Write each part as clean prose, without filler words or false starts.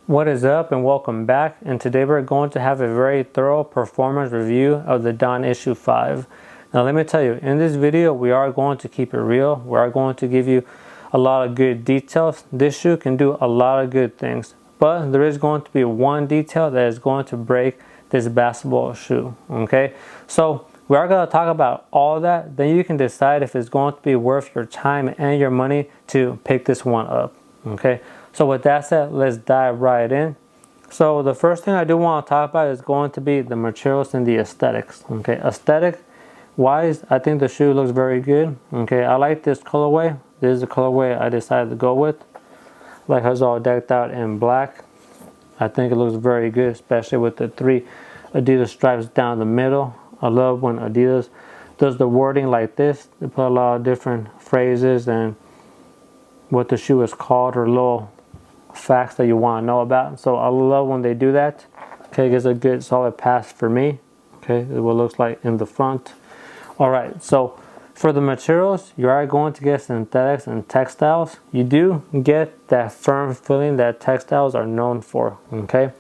What is up and welcome back, and today we're going to have a very thorough performance review of the D.O.N issue 5. Now let me tell you, in this video we are going to keep it real. We are going to give you a lot of good details. This shoe can do a lot of good things, but there is going to be one detail that is going to break this basketball shoe. Okay, so we are going to talk about all that, then you can decide if it's going to be worth your time and your money to pick this one up. Okay, so with that said, let's dive right in. So the first thing I do want to talk about is going to be the materials and the aesthetics. Okay, aesthetic wise, I think the shoe looks very good. Okay, I like this colorway. This is the colorway I decided to go with. Like, it's all decked out in black. I think it looks very good, especially with the 3 Adidas stripes down the middle. I love when Adidas does the wording like this. They put a lot of different phrases and what the shoe is called, or little facts that you want to know about. So I love when they do that. Okay, it gets a good solid pass for me. Okay, this is what it looks like in the front. Alright, so for the materials, you are going to get synthetics and textiles. You do get that firm feeling that textiles are known for. Okay,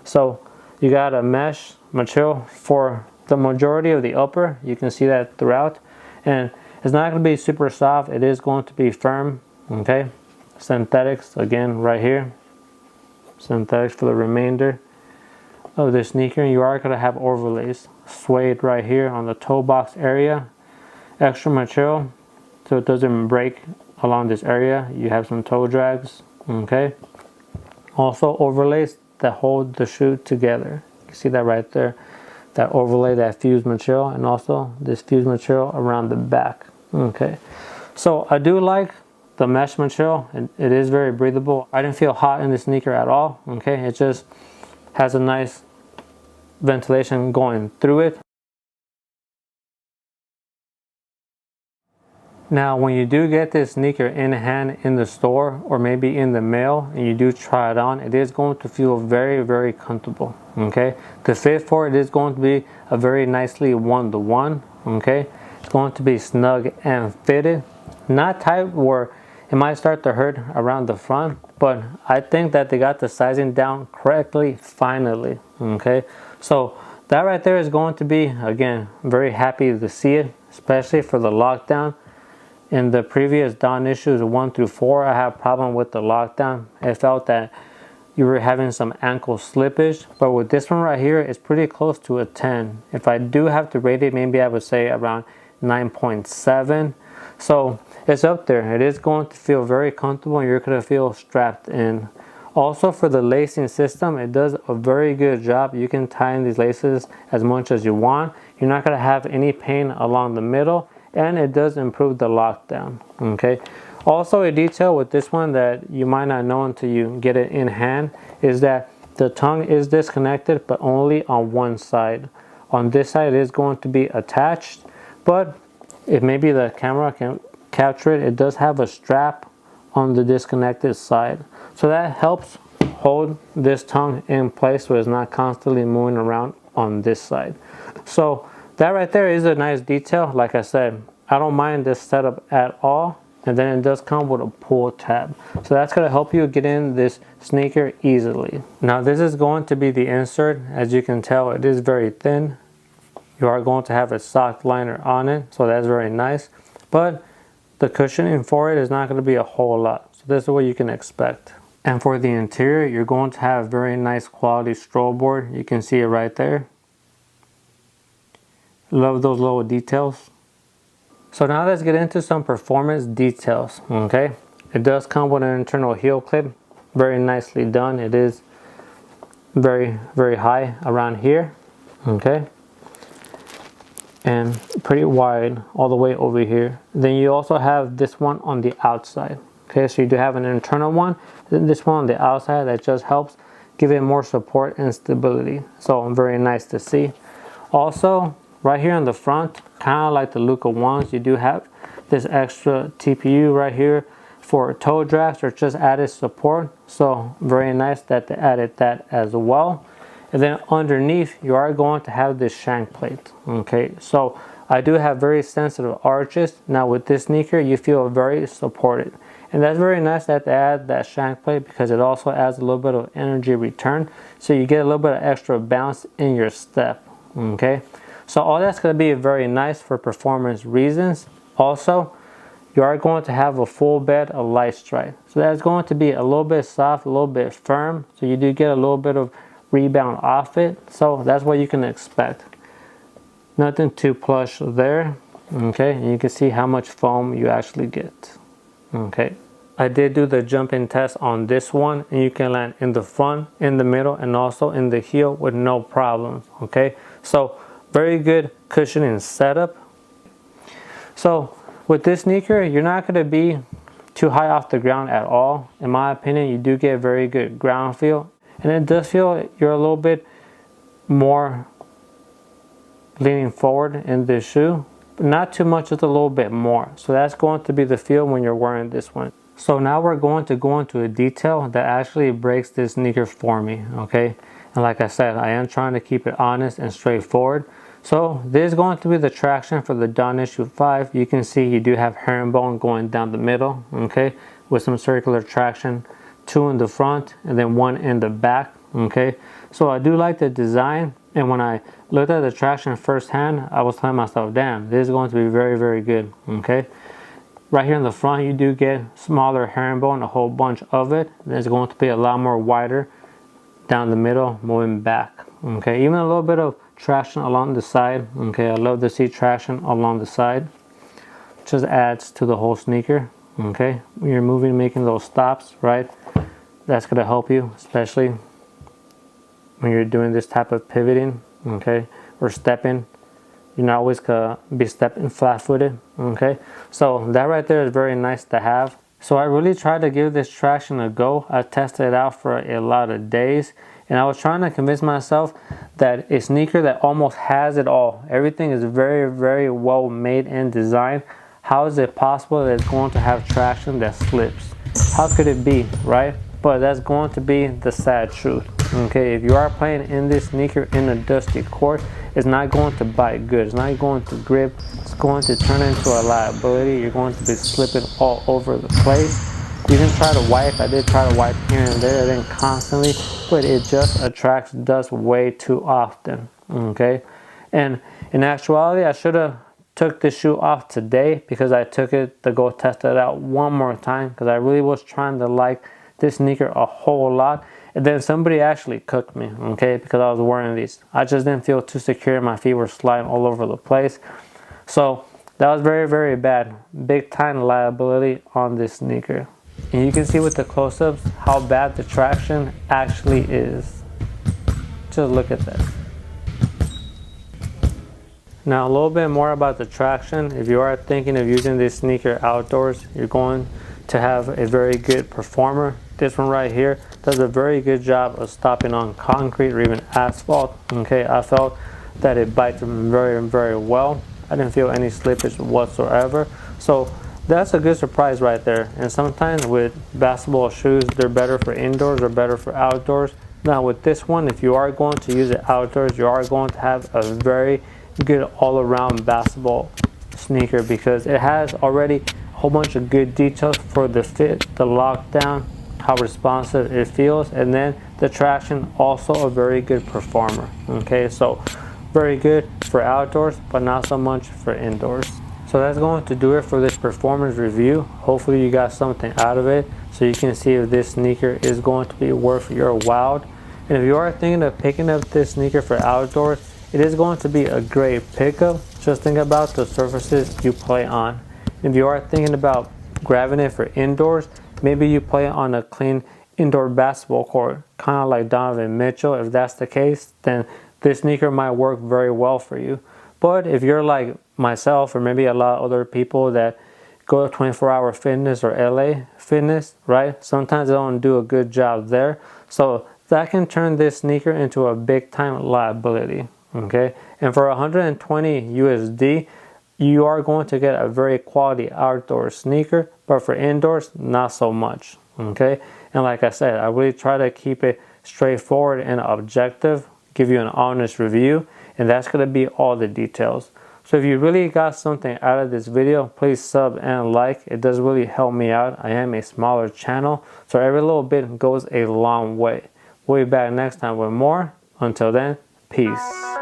so you got a mesh material for the majority of the upper. You can see that throughout, and it's not going to be super soft. It is going to be firm. Okay, synthetics again right here. Synthetics for the remainder of the sneaker. You are going to have overlays, suede right here on the toe box area. Extra material so it doesn't break along this area. You have some toe drags. Okay, also overlays that hold the shoe together. You can see that right there, that overlay, that fused material, and also this fused material around the back. Okay, so I do like the mesh material. It is very breathable. I didn't feel hot in the sneaker at all. Okay, it just has a nice ventilation going through it. Now when you do get this sneaker in hand in the store, or maybe in the mail, and you do try it on, it is going to feel very comfortable. Okay, the fit for it is going to be a very nicely one-to-one. Okay, it's going to be snug and fitted, not tight where it might start to hurt around the front, but I think that they got the sizing down correctly finally. Okay, so that right there is going to be, again, very happy to see it, especially for the lockdown. In the previous D.O.N issues 1 through 4, I had a problem with the lockdown. I felt that you were having some ankle slippage, but with this one right here, it's pretty close to a 10. If I do have to rate it, maybe I would say around 9.7. So it's up there. It is going to feel very comfortable, and you're going to feel strapped in. Also, for the lacing system, it does a very good job. You can tighten these laces as much as you want. You're not going to have any pain along the middle, and it does improve the lockdown. Okay, also a detail with this one that you might not know until you get it in hand is that the tongue is disconnected, but only on one side. On this side, it is going to be attached, but if maybe the camera can capture it, it does have a strap on the disconnected side, so that helps hold this tongue in place so it's not constantly moving around on this side. So that right there is a nice detail. Like I said, I don't mind this setup at all. And then it does come with a pull tab, so that's going to help you get in this sneaker easily. Now this is going to be the insert. As you can tell, it is very thin. You are going to have a sock liner on it, so that's very nice, but the cushioning for it is not going to be a whole lot, so this is what you can expect. And for the interior, you're going to have very nice quality stroll board. You can see it right there. Love those little details. So now let's get into some performance details. Okay, it does come with an internal heel clip, very nicely done. It is very high around here. Okay, and pretty wide all the way over here. Then you also have this one on the outside. Okay, so you do have an internal one, then this one on the outside that just helps give it more support and stability. So very nice to see. Also, right here on the front, kind of like the Luka ones, you do have this extra TPU right here for toe drags or just added support. So very nice that they added that as well. And then underneath, you are going to have this shank plate. Okay, so I do have very sensitive arches. Now with this sneaker, you feel very supported. And that's very nice that they add that shank plate, because it also adds a little bit of energy return, so you get a little bit of extra bounce in your step. Okay, so all that's going to be very nice for performance reasons. Also, you are going to have a full bed of light strike, so that's going to be a little bit soft, a little bit firm, so you do get a little bit of rebound off it. So that's what you can expect. Nothing too plush there. Okay, and you can see how much foam you actually get. Okay, I did do the jump-in test on this one, and you can land in the front, in the middle, and also in the heel with no problems. Okay, so very good cushioning setup. So with this sneaker, you're not going to be too high off the ground at all. In my opinion, you do get very good ground feel, and it does feel you're a little bit more leaning forward in this shoe, but not too much, just a little bit more. So that's going to be the feel when you're wearing this one. So now we're going to go into a detail that actually breaks this sneaker for me, okay? And like I said, I am trying to keep it honest and straightforward. So this is going to be the traction for the D.O.N issue 5. You can see you do have herringbone going down the middle, okay, with some circular traction, 2 in the front and then 1 in the back, okay. So I do like the design, and when I looked at the traction firsthand, I was telling myself, damn, this is going to be very, very good, okay. Right here in the front, you do get smaller herringbone, a whole bunch of it. There's going to be a lot more wider down the middle, moving back, okay. Even a little bit of traction along the side, okay. I love to see traction along the side. Just adds to the whole sneaker, okay. When you're moving, making those stops, right, that's going to help you, especially when you're doing this type of pivoting, okay, or stepping. You're not always going to be stepping flat-footed, okay. So that right there is very nice to have. So I really tried to give this traction a go. I tested it out for a lot of days, and I was trying to convince myself that a sneaker that almost has it all, everything is very, very well made and designed. How is it possible that it's going to have traction that slips? How could it be, right? But that's going to be the sad truth, okay. If you are playing in this sneaker in a dusty court, it's not going to bite good. It's not going to grip. It's going to turn into a liability. You're going to be slipping all over the place. You can try to wipe. I did try to wipe here and there, then constantly, but it just attracts dust way too often, okay. And in actuality, I should have took the shoe off today, because I took it to go test it out one more time, because I really was trying to like this sneaker a whole lot. And then somebody actually cooked me, okay, because I was wearing these. I just didn't feel too secure. My feet were sliding all over the place. So that was very, very bad. Big time liability on this sneaker. And you can see with the close-ups how bad the traction actually is. Just look at that. Now a little bit more about the traction. If you are thinking of using this sneaker outdoors, you're going to have a very good performer. This one right here does a very good job of stopping on concrete or even asphalt, okay. I felt that it bites very, very well. I didn't feel any slippage whatsoever, so that's a good surprise right there. And sometimes with basketball shoes, they're better for indoors or better for outdoors. Now with this one, if you are going to use it outdoors, you are going to have a very good all-around basketball sneaker, because it has already a whole bunch of good details for the fit, the lockdown, how responsive it feels, and then the traction, also a very good performer, okay. So very good for outdoors, but not so much for indoors. So that's going to do it for this performance review. Hopefully you got something out of it, so you can see if this sneaker is going to be worth your while. And if you are thinking of picking up this sneaker for outdoors, it is going to be a great pickup. Just think about the surfaces you play on. If you are thinking about grabbing it for indoors, maybe you play on a clean indoor basketball court, kind of like Donovan Mitchell. If that's the case, then this sneaker might work very well for you. But if you're like myself, or maybe a lot of other people that go to 24-hour fitness or LA fitness, right? Sometimes they don't do a good job there. So that can turn this sneaker into a big time liability, okay? And for 120 USD, you are going to get a very quality outdoor sneaker, but for indoors, not so much, okay? And like I said, I really try to keep it straightforward and objective, give you an honest review, and that's going to be all the details. So if you really got something out of this video, please sub and like. It does really help me out. I am a smaller channel, so every little bit goes a long way. We'll be back next time with more. Until then, peace.